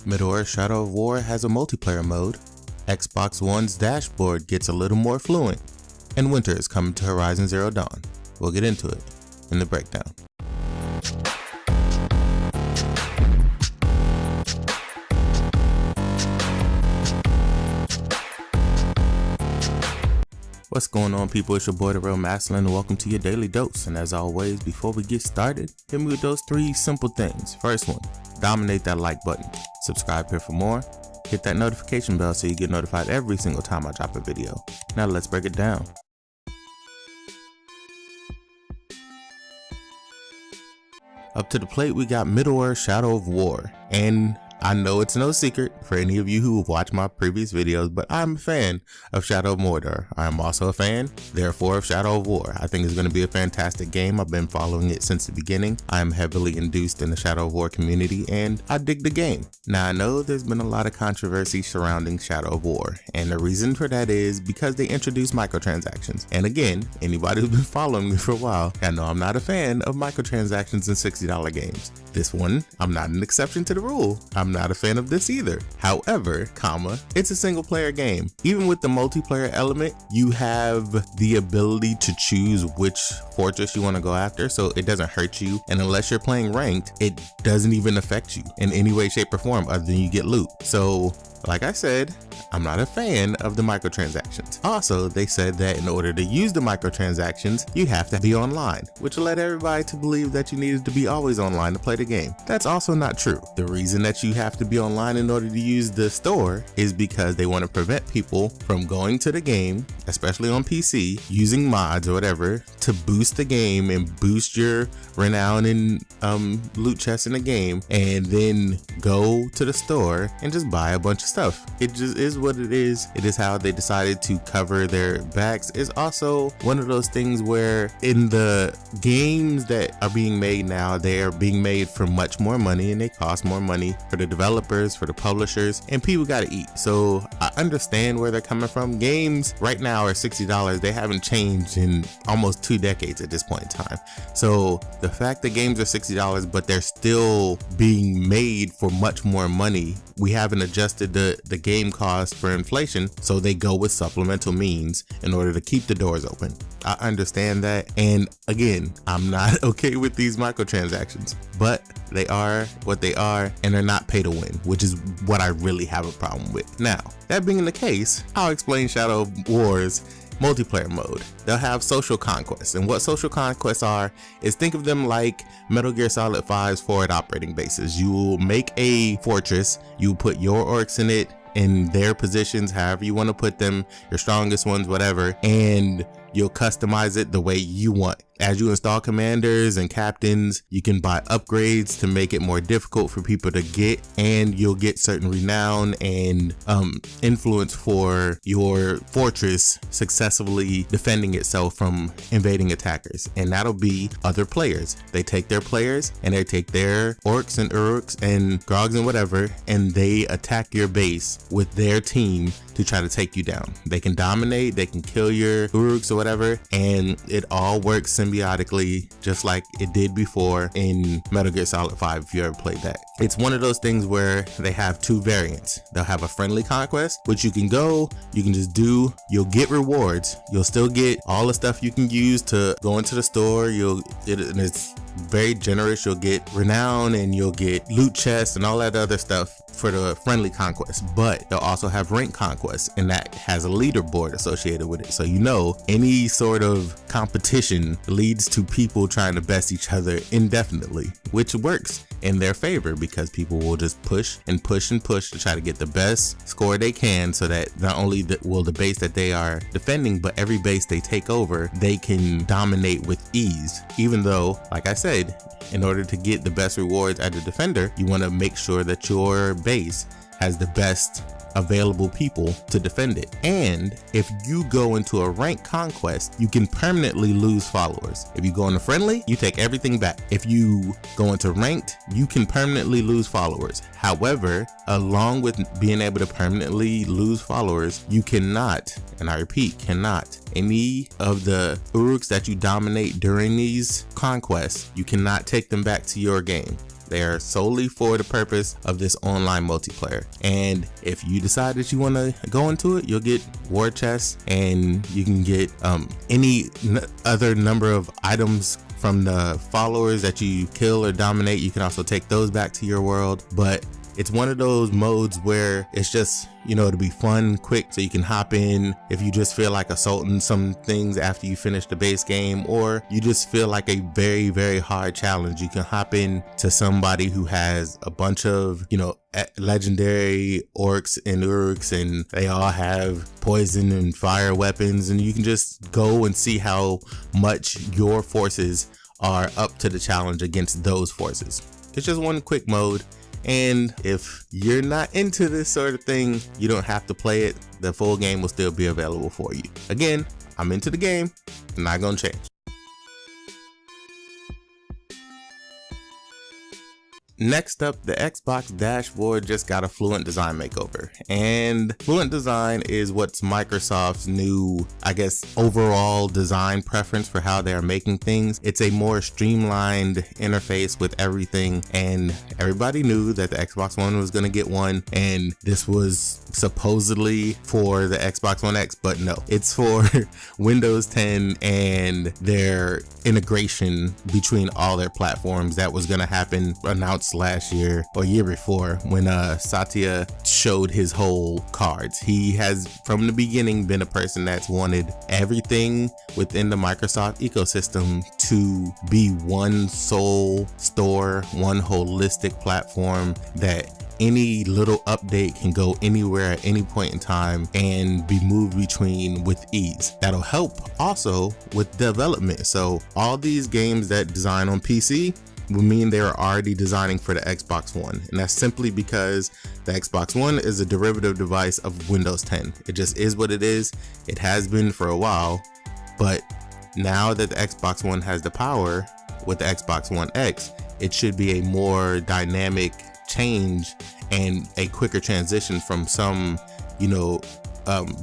Middle-earth Shadow of War has a multiplayer mode, Xbox One's dashboard gets a little more fluent, and winter is coming to Horizon Zero Dawn. We'll get into it in the breakdown. What's going on, people? It's your boy DaRealMastalin and welcome to your daily dose. And as always, before we get started, hit me with those 3 simple things. First one, dominate that like button. Subscribe here for more. Hit that notification bell so you get notified every single time I drop a video. Now let's break it down. Up to the plate, we got Middle-earth Shadow of War, and I know it's no secret for any of you who have watched my previous videos, but I'm a fan of Shadow of Mordor. I am also a fan, therefore, of Shadow of War. I think it's going to be a fantastic game. I've been following it since the beginning. I am heavily induced in the Shadow of War community, and I dig the game. Now, I know there's been a lot of controversy surrounding Shadow of War, and the reason for that is because they introduced microtransactions. And again, anybody who's been following me for a while, I know I'm not a fan of microtransactions in $60 games. This one, I'm not an exception to the rule. I'm not a fan of this either. However, it's a single player game. Even with the multiplayer element, you have the ability to choose which fortress you want to go after, so it doesn't hurt you. And unless you're playing ranked, it doesn't even affect you in any way, shape, or form other than you get loot. So, like I said, I'm not a fan of the microtransactions. Also, they said that in order to use the microtransactions, you have to be online, which led everybody to believe that you needed to be always online to play the game. That's also not true. The reason that you have to be online in order to use the store is because they want to prevent people from going to the game, especially on PC, using mods or whatever to boost the game and boost your renown and loot chests in the game, and then go to the store and just buy a bunch of stuff. It just is what it is. It is how they decided to cover their backs. It's also one of those things where in the games that are being made now, they are being made for much more money and they cost more money for the developers, for the publishers, and people gotta eat. So I understand where they're coming from. Games right now are $60. They haven't changed in almost 2 decades at this point in time. So the fact that games are $60 but they're still being made for much more money, we haven't adjusted the game cost for inflation, so they go with supplemental means in order to keep the doors open. I understand that, and again, I'm not okay with these microtransactions, but they are what they are, and they're not pay to win, which is what I really have a problem with. Now, that being the case, I'll explain Shadow of War's multiplayer mode. They'll have social conquests, and what social conquests are is, think of them like Metal Gear Solid 5's forward operating bases. You will make a fortress, you put your orcs in it, in their positions, however you want to put them, your strongest ones, whatever, and you'll customize it the way you want. As you install commanders and captains, you can buy upgrades to make it more difficult for people to get, and you'll get certain renown and influence for your fortress successfully defending itself from invading attackers. And that'll be other players. They take their players and they take their orcs and uruks and grogs and whatever, and they attack your base with their team to try to take you down. They can dominate, they can kill your uruks or whatever, and it all works symbiotically just like it did before in Metal Gear Solid 5 if you ever played that. It's one of those things where they have 2 variants. They'll have a friendly conquest, which you can just do, you'll get rewards, you'll still get all the stuff you can use to go into the store, and it's very generous. You'll get renown and you'll get loot chests and all that other stuff for the friendly conquest, but they'll also have rank conquests, and that has a leaderboard associated with it. So any sort of competition leads to people trying to best each other indefinitely, which works in their favor because people will just push and push and push to try to get the best score they can, so that not only will the base that they are defending, but every base they take over, they can dominate with ease. Even though, like I said, in order to get the best rewards as a defender, you want to make sure that your base has the best available people to defend it. And if you go into a ranked conquest, you can permanently lose followers. If you go into friendly, you take everything back. If you go into ranked, you can permanently lose followers. However, along with being able to permanently lose followers, you cannot, and I repeat, cannot, any of the uruks that you dominate during these conquests, you cannot take them back to your game. They are solely for the purpose of this online multiplayer. And if you decide that you want to go into it, you'll get war chests, and you can get any other number of items from the followers that you kill or dominate. You can also take those back to your world. But it's one of those modes where it's just, you know, to be fun, quick, so you can hop in if you just feel like assaulting some things after you finish the base game, or you just feel like a very, very hard challenge. You can hop in to somebody who has a bunch of, you know, legendary orcs and uruks, and they all have poison and fire weapons, and you can just go and see how much your forces are up to the challenge against those forces. It's just one quick mode. And if you're not into this sort of thing, you don't have to play it. The full game will still be available for you. Again, I'm into the game, not gonna change. Next up, the Xbox dashboard just got a Fluent Design makeover, and Fluent Design is what's Microsoft's new, I guess, overall design preference for how they're making things. It's a more streamlined interface with everything, and everybody knew that the Xbox One was going to get one, and this was supposedly for the Xbox One X, but no, it's for Windows 10 and their integration between all their platforms that was going to happen, announced last year or year before, when Satya showed his whole cards. He has from the beginning been a person that's wanted everything within the Microsoft ecosystem to be one sole store, one holistic platform that any little update can go anywhere at any point in time and be moved between with ease. That'll help also with development. So all these games that design on PC will mean they're already designing for the Xbox One, and that's simply because the Xbox One is a derivative device of Windows 10. It just is what it is. It has been for a while, but now that the Xbox One has the power with the Xbox One X, it should be a more dynamic change and a quicker transition from some, you know,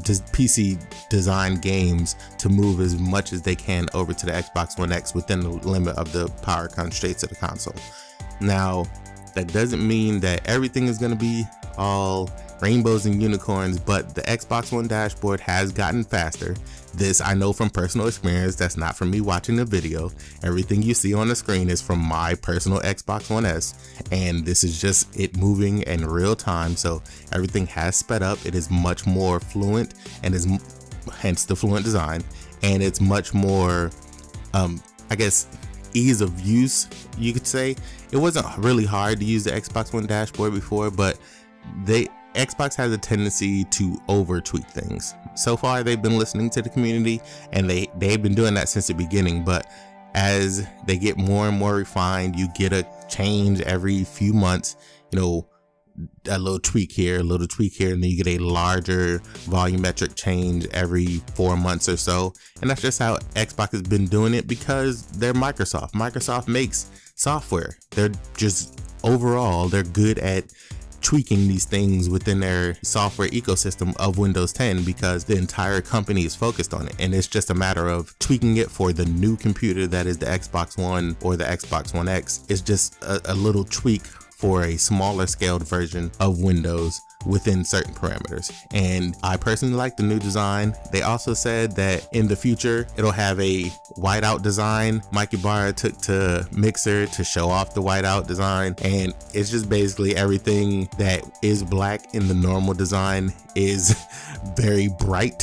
just PC design games to move as much as they can over to the Xbox One X within the limit of the power constraints of the console. Now, that doesn't mean that everything is going to be all rainbows and unicorns, but the Xbox One dashboard has gotten faster. This I know from personal experience. That's not from me watching the video. Everything you see on the screen is from my personal Xbox One S, and this is just it moving in real time. So everything has sped up. It is much more fluent, and is hence the Fluent Design, and it's much more I guess ease of use, you could say. It wasn't really hard to use the Xbox One dashboard before, but Xbox has a tendency to over tweak things. So far, they've been listening to the community, and they've been doing that since the beginning. But as they get more and more refined, you get a change every few months, you know, a little tweak here, a little tweak here, and then you get a larger volumetric change every 4 months or so. And that's just how Xbox has been doing it, because they're Microsoft. Microsoft makes software. They're just overall, they're good at tweaking these things within their software ecosystem of Windows 10, because the entire company is focused on it, and it's just a matter of tweaking it for the new computer that is the Xbox One or the Xbox One X. It's just a little tweak for a smaller scaled version of Windows within certain parameters. And I personally like the new design. They also said that in the future it'll have a whiteout design. Mike Ibarra took to Mixer to show off the whiteout design, and it's just basically everything that is black in the normal design is very bright.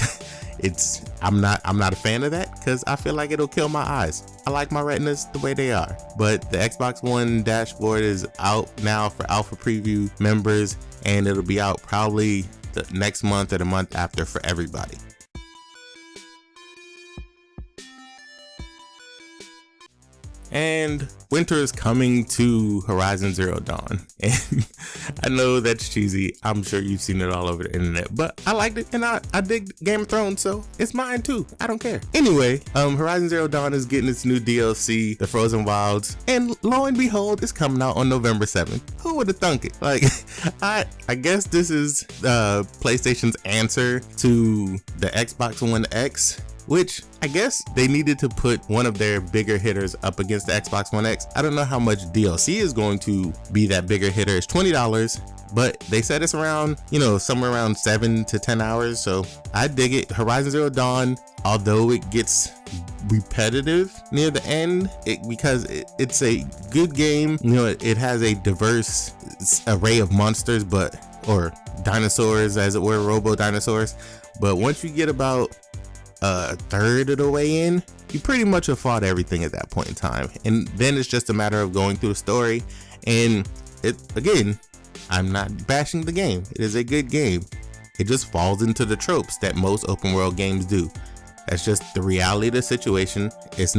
I'm not a fan of that, because I feel like it'll kill my eyes. I like my retinas the way they are. But the Xbox One dashboard is out now for alpha preview members, and it'll be out probably the next month or the month after for everybody. And winter is coming to Horizon Zero Dawn. And I know that's cheesy. I'm sure you've seen it all over the internet, but I liked it, and I dig Game of Thrones, so it's mine too. I don't care. Anyway, Horizon Zero Dawn is getting its new DLC, The Frozen Wilds, and lo and behold, it's coming out on November 7th. Who would have thunk it? Like, I guess this is PlayStation's answer to the Xbox One X. which I guess they needed to put one of their bigger hitters up against the Xbox One X. I don't know how much DLC is going to be that bigger hitter. It's $20, but they said it's around, you know, somewhere around 7 to 10 hours. So I dig it. Horizon Zero Dawn, although it gets repetitive near the end, because it's a good game. You know, it has a diverse array of monsters, or dinosaurs, as it were, robo dinosaurs. But once you get about a third of the way in, you pretty much have fought everything at that point in time, and then it's just a matter of going through the story. And again, I'm not bashing the game. It is a good game. It just falls into the tropes that most open world games do. That's just the reality of the situation. It's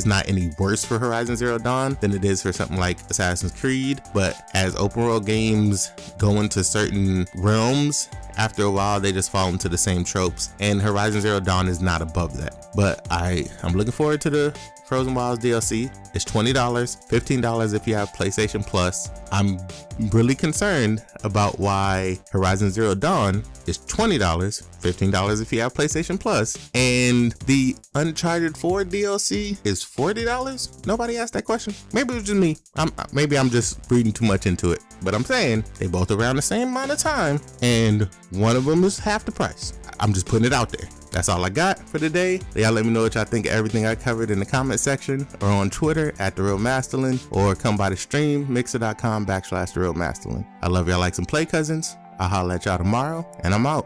not any worse for Horizon Zero Dawn than it is for something like Assassin's Creed, but as open world games go into certain realms, after a while they just fall into the same tropes, and Horizon Zero Dawn is not above that. But I'm looking forward to the Frozen Wilds DLC. It's $20, $15 if you have PlayStation Plus. I'm really concerned about why Horizon Zero Dawn is $20, $15 if you have PlayStation Plus, and the Uncharted 4 DLC is $40. Nobody asked that question. Maybe it was just me. Maybe I'm just reading too much into it, but I'm saying they both around the same amount of time, and one of them is half the price. I'm just putting it out there. That's all I got for today. Y'all let me know what y'all think of everything I covered in the comment section, or on Twitter at DaRealMastalin, or come by the stream, mixer.com/DaRealMastalin. I love y'all like some play cousins. I'll holler at y'all tomorrow, and I'm out.